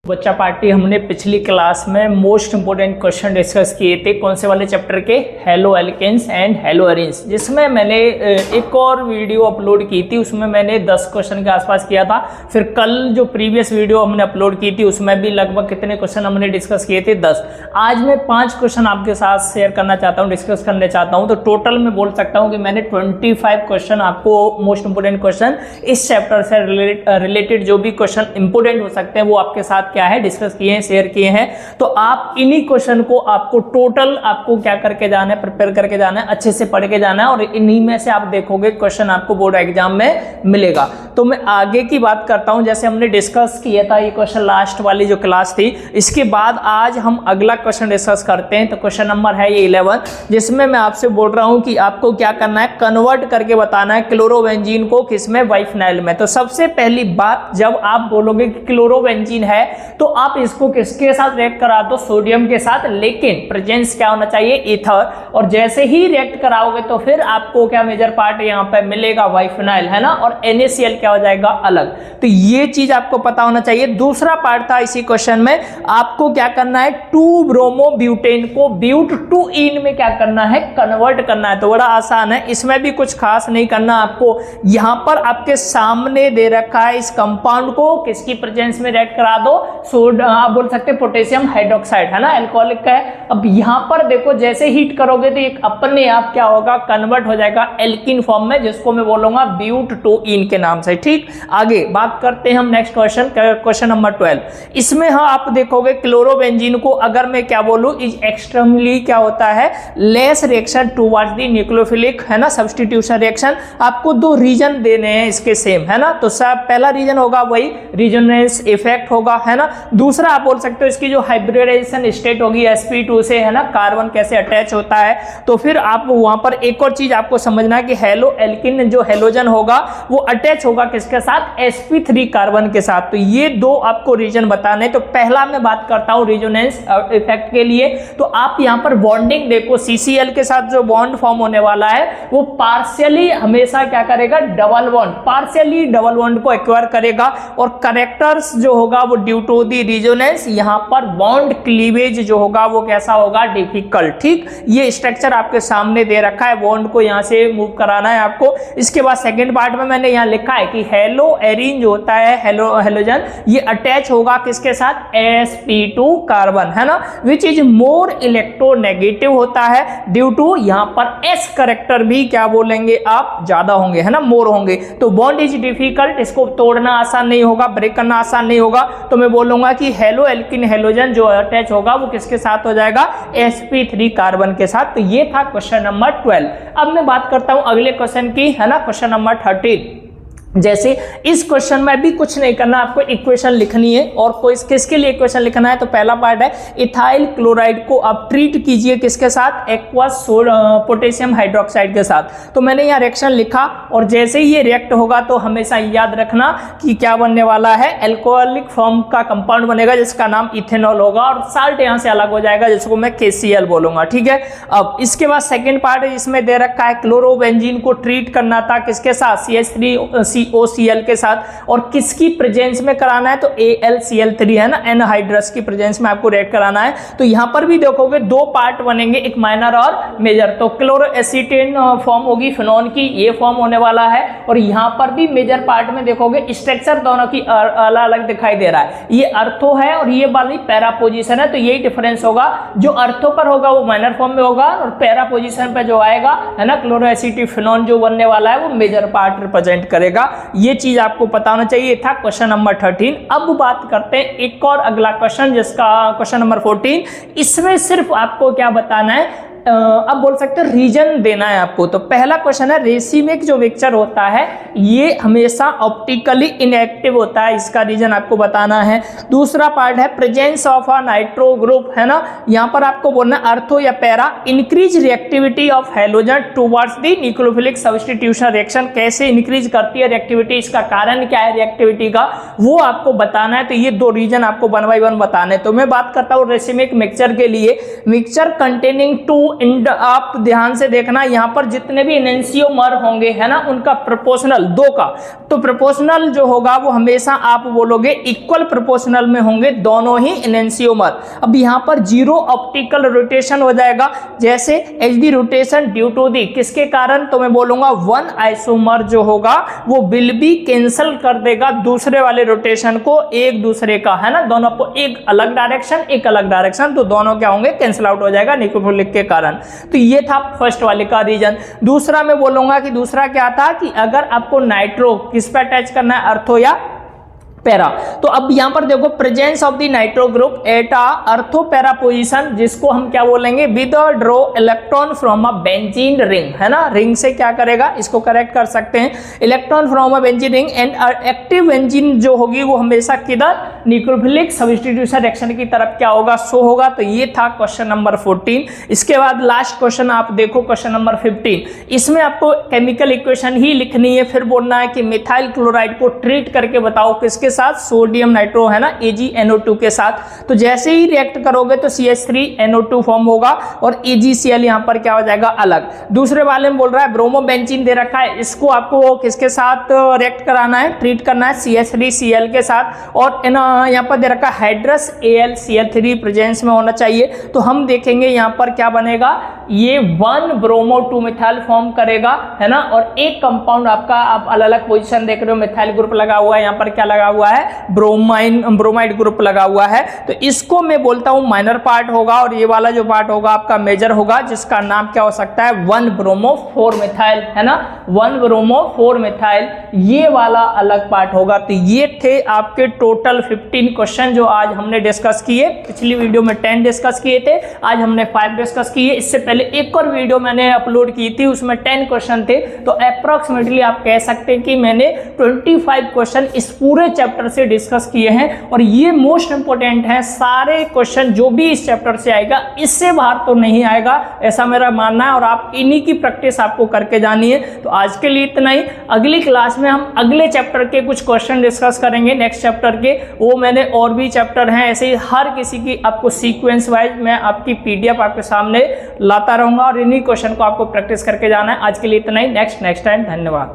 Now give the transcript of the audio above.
बच्चा पार्टी हमने पिछली क्लास में मोस्ट इंपोर्टेंट क्वेश्चन डिस्कस किए थे। कौन से वाले चैप्टर के? Haloalkanes and haloarenes, जिसमें मैंने एक और वीडियो अपलोड की थी, उसमें मैंने 10 क्वेश्चन के आसपास किया था। फिर कल जो प्रीवियस वीडियो हमने अपलोड की थी उसमें भी लगभग कितने क्वेश्चन हमने डिस्कस किए थे? 10। आज मैं 5 क्वेश्चन आपके साथ शेयर करना चाहता हूँ, डिस्कस करना चाहता हूँ। तो टोटल मैं बोल सकता हूँ कि मैंने 25 क्वेश्चन आपको मोस्ट इंपोर्टेंट क्वेश्चन इस चैप्टर से रिलेटेड जो भी क्वेश्चन इंपोर्टेंट हो सकते हैं वो आपके साथ क्या है डिस्कस किए हैं, शेयर किए हैं। तो आप इन्हीं क्वेश्चन को आपको टोटल आपको क्या करके जाना है, प्रिपेयर करके जाना है, अच्छे से पढ़ के जाना है और इन्हीं में से आप देखोगे क्वेश्चन आपको बोर्ड एग्जाम में मिलेगा। तो मैं आगे की बात करता हूं, जैसे हमने डिस्कस किया था ये क्वेश्चन लास्ट वाली जो क्लास थी, इसके बाद आज हम अगला क्वेश्चन डिस्कस करते हैं। तो क्वेश्चन नंबर है ये 11, जिसमें मैं आपसे बोल रहा हूं कि आपको क्या करना है, कन्वर्ट करके बताना है क्लोरोबेंजीन को किसमें, वाइफिनाइल में। तो सबसे पहली बात, जब आप बोलोगे कि क्लोरोबेंजीन है तो आप इसको किसके साथ रिएक्ट करा दो? सोडियम के साथ, लेकिन प्रेजेंस क्या होना चाहिए? ईथर। और जैसे ही रिएक्ट कराओगे तो फिर आपको क्या मेजर पार्ट यहाँ पे मिलेगा? वाइफिनाइल, है ना। और NaCl क्या हो जाएगा? अलग। तो ये चीज आपको पता होना चाहिए। दूसरा पार्ट था इसी क्वेश्चन में, आपको क्या करना है, 2 ब्रोमोब्यूटेन को ब्यूट 2 इन में क्या करना है, कन्वर्ट करना है। तो बड़ा आसान है, इसमें भी कुछ खास नहीं करना आपको। यहां पर आपके सामने दे रखा है, इस कंपाउंड को किसकी प्रेजेंस में रिएक्ट करा दो? आप बोल सकते हैं पोटेशियम हाइड्रोक्साइड, है ना, अल्कोहलिक का है। अब यहां पर देखो, जैसे हीट करोगे तो एक अपने आप क्या होगा, कन्वर्ट हो जाएगा एल्किन फॉर्म में, जिसको मैं बोलूंगा ब्यूट 2 इन के नाम से। ठीक, आगे बात करते हैं हम नेक्स्ट क्वेश्चन, क्वेश्चन नंबर 12। इसमें हाँ आप देखोगे क्लोरोबेंजीन को अगर मैं क्या बोलूं, इज एक्सट्रीमली क्या होता है, less reaction towards the nucleophilic, है ना, सब्स्टिट्यूशन रिएक्शन। आपको 2 रीजन देने हैं इसके सेम, है ना। तो सब पहला रीजन होगा वही रिजोनेंस इफेक्ट होगा, है ना। दूसरा आप बोल सकते हो इसकी जो हाइब्रिडाइजेशन स्टेट होगी sp2 से, है ना, कार्बन कैसे अटैच होता है। तो फिर आप वहां पर एक और चीज आपको समझना है कि हेलो एल्किन जो हेलोजन होगा वो अटैच होगा किसके साथ? sp3 कार्बन के साथ। तो ये 2 आपको रीजन बताने। तो पहला मैं बात करता हूं रिजोनेंस इफेक्ट के लिए। तो आप यहां पर बॉन्डिंग देखो, CCl के साथ जो बॉन्ड फॉर्म होने वाला है वो पार्शियली हमेशा क्या करेगा, double bond, partially double bond को एक्वायर करेगा। और करेक्टर्स जो होगा वो ड्यू टू दी रिजोनेंस, यहां पर बॉन्ड क्लीवेज जो होगा वो कैसा होगा, डिफिकल्ट। ठीक, ये स्ट्रक्चर आपके सामने दे रखा है, बॉन्ड को यहां से मूव कराना है आपको। इसके बाद सेकंड पार्ट में मैंने यहां लिखा है कि हेलो एरीन जो होता है, हेलोजन, ये अटैच होगा किसके साथ? sp2 कार्बन, है ना, विच इज मोर इलेक्ट्रोनेगेटिव होता है ड्यू टू यहां पर s करेक्टर भी क्या बोलेंगे आप, ज्यादा होंगे, है ना, मोर होंगे। तो बॉन्ड इज डिफिकल्ट, इसको तोड़ना आसान नहीं होगा, ब्रेक करना आसान नहीं होगा। तो मैं बोलूंगा कि हेलो एल्किन हेलोजन जो अटैच होगा वो किसके साथ हो जाएगा? sp3 कार्बन के साथ। तो ये था क्वेश्चन नंबर 12। अब मैं बात करता हूं अगले क्वेश्चन की, है ना, क्वेश्चन नंबर 13। जैसे इस क्वेश्चन में भी कुछ नहीं करना, आपको इक्वेशन लिखनी है। और कोई किसके लिए इक्वेशन लिखना है? तो पहला पार्ट है इथाइल क्लोराइड को आप ट्रीट कीजिए किसके साथ? एक्वस पोटेशियम हाइड्रोक्साइड के साथ। तो मैंने यहाँ रिएक्शन लिखा और जैसे ही ये रिएक्ट होगा तो हमेशा याद रखना कि क्या बनने वाला है, एल्कोहलिक फॉर्म का कंपाउंड बनेगा जिसका नाम इथेनॉल होगा और साल्ट यहाँ से अलग हो जाएगा जिसको मैं KCl बोलूंगा। ठीक है, अब इसके बाद सेकेंड पार्ट इसमें दे रखा है क्लोरोबेंजीन को ट्रीट करना था किसके साथ? COCl के साथ। और किसकी प्रेजेंस में कराना है? तो AlCl3, है ना, एनहाइड्रस की प्रेजेंस में आपको रिएक्ट कराना है। तो यहां पर भी देखोगे 2 पार्ट बनेंगे, एक माइनर और मेजर। तो क्लोरोएसीटेन फॉर्म होगी फिनोन की, ये फॉर्म होने वाला है। और यहां पर भी मेजर पार्ट में देखोगे स्ट्रक्चर दोनों की अलग अलग दिखाई दे रहा है, ये अर्थो है और ये वाली पैरा पोजीशन है। तो यही डिफरेंस होगा, जो अर्थो पर होगा वो माइनर फॉर्म में होगा और पैरा पोजीशन पे जो आएगा, है ना, क्लोरोएसीटेन फिनोन जो बनने वाला है वो मेजर पार्ट रिप्रेजेंट करेगा। ये चीज आपको पता होना चाहिए। था क्वेश्चन नंबर 13। अब बात करते हैं एक और अगला क्वेश्चन, जिसका क्वेश्चन नंबर 14। इसमें सिर्फ आपको क्या बताना है, अब बोल सकते हैं रीजन देना है आपको। तो पहला क्वेश्चन है, रेसिमिक जो मिक्सचर होता है ये हमेशा ऑप्टिकली इनएक्टिव होता है, इसका रीजन आपको बताना है। दूसरा पार्ट है presence of a nitro group, है ना, यहाँ पर आपको बोलना अर्थो या para, increase reactivity of halogen towards the nucleophilic substitution reaction, कैसे इंक्रीज करती है रिएक्टिविटी, इसका कारण क्या है रिएक्टिविटी का, वो आपको बताना है। तो ये 2 रीजन आपको 1 by 1 बताने। तो मैं बात करता हूँ रेसिमिक मिक्सचर के लिए, मिक्सचर कंटेनिंग 2 आप ध्यान से देखना, यहाँ पर जितने भी एनेंशियोमर होंगे है ना, उनका प्रोपोर्शनल दो का, तो प्रोपोर्शनल जो होगा वो हमेशा आप बोलोगे इक्वल प्रोपोर्शनल में होंगे दोनों ही एनेंशियोमर। अब यहाँ पर जीरो ऑप्टिकल रोटेशन हो जाएगा, जैसे H D rotation due to the किसके कारण, तो मैं बोलूंगा वन आइसोमर जो होगा वो विल बी कैंसल कर देगा दूसरे वाले रोटेशन को एक दूसरे का, है ना, दोनों को एक अलग डायरेक्शन एक अलग डायरेक्शन, तो दोनों क्या होंगे, कैंसिल आउट हो जाएगा न्यूक्लियोफिलिक के कारण। तो ये था फर्स्ट वाले का रीजन। दूसरा मैं बोलूंगा कि दूसरा क्या था कि अगर आपको नाइट्रो किस पे अटैच करना है, अर्थो या पैरा, तो अब यहां पर देखो presence of the nitro group at a अर्थो पैरा पोजीशन, जिसको हम क्या बोलेंगे, with draw electron from a benzene ring, है ना, रिंग से क्या करेगा, इसको करेक्ट कर सकते हैं, electron from a benzene ring and active benzene जो होगी वो हमेशा किधर, न्यूक्लियोफिलिक सब्स्टिट्यूशन रिएक्शन की तरफ क्या होगा, शो होगा। तो ये था क्वेश्चन नंबर 14। इसके बाद लास्ट क्वेश्चन आप देखो क्वेश्चन नंबर 15, इसमें आपको केमिकल इक्वेशन ही लिखनी है, फिर बोलना है कि मिथाइल क्लोराइड को ट्रीट करके बताओ किसके साथ, सोडियम नाइट्रो, है ना, AgNO2 के साथ। तो जैसे ही रिएक्ट करोगे तो CH3NO2 फॉर्म होगा और AgCl यहां पर क्या हो जाएगा, अलग। दूसरे वाले में बोल रहा है ब्रोमोबेंजीन दे रखा है, इसको आपको किसके साथ रिएक्ट कराना है, ट्रीट करना है, CH3Cl के साथ, और यहां पर दे रखा है हाइड्रस AlCl3 प्रेजेंस में होना चाहिए। तो हम देखेंगे यहां पर क्या बनेगा, ये 1 ब्रोमो 2 मिथाइल फॉर्म करेगा, है ना, और एक कंपाउंड आपका आप अलग अलग पोजीशन देख रहे हो, मिथाइल ग्रुप लगा हुआ है, यहां पर क्या लगा हुआ है, ब्रोमाइड ग्रुप लगा हुआ है। तो इसको मैं बोलता हूं माइनर पार्ट होगा, और ये वाला जो पार्ट होगा आपका मेजर होगा, जिसका नाम क्या हो सकता है, 1 ब्रोमो 4 मिथाइल, है ना, 1 ब्रोमो 4 मिथाइल, ये वाला अलग पार्ट होगा। तो ये थे आपके टोटल 15 क्वेश्चन जो आज हमने डिस्कस किए। पिछली वीडियो में 10 डिस्कस किए थे, आज हमने 5 डिस्कस किए। इससे पहले एक और वीडियो मैंने अपलोड की थी, उसमें 10 क्वेश्चन थे। तो अप्रोक्सीमेटली आप कह सकते हैं कि मैंने 25 क्वेश्चन इस पूरे चैप्टर से डिस्कस किए हैं, और ये मोस्ट इंपोर्टेंट है। सारे क्वेश्चन जो भी इस चैप्टर से आएगा, इससे बाहर तो नहीं आएगा, ऐसा मेरा मानना है, और आप इन्हीं की प्रैक्टिस आपको करके जानी है। तो आज के लिए इतना ही। अगली क्लास में हम अगले चैप्टर के कुछ क्वेश्चन डिस्कस करेंगे, नेक्स्ट चैप्टर के, वो मैंने और भी चैप्टर हैं ऐसे ही हर किसी की आपको सीक्वेंस वाइज मैं आपकी PDF आपके सामने लाता रहूंगा, और इन्हीं क्वेश्चन को आपको प्रैक्टिस करके जाना है। आज के लिए इतना ही, नेक्स्ट टाइम, धन्यवाद।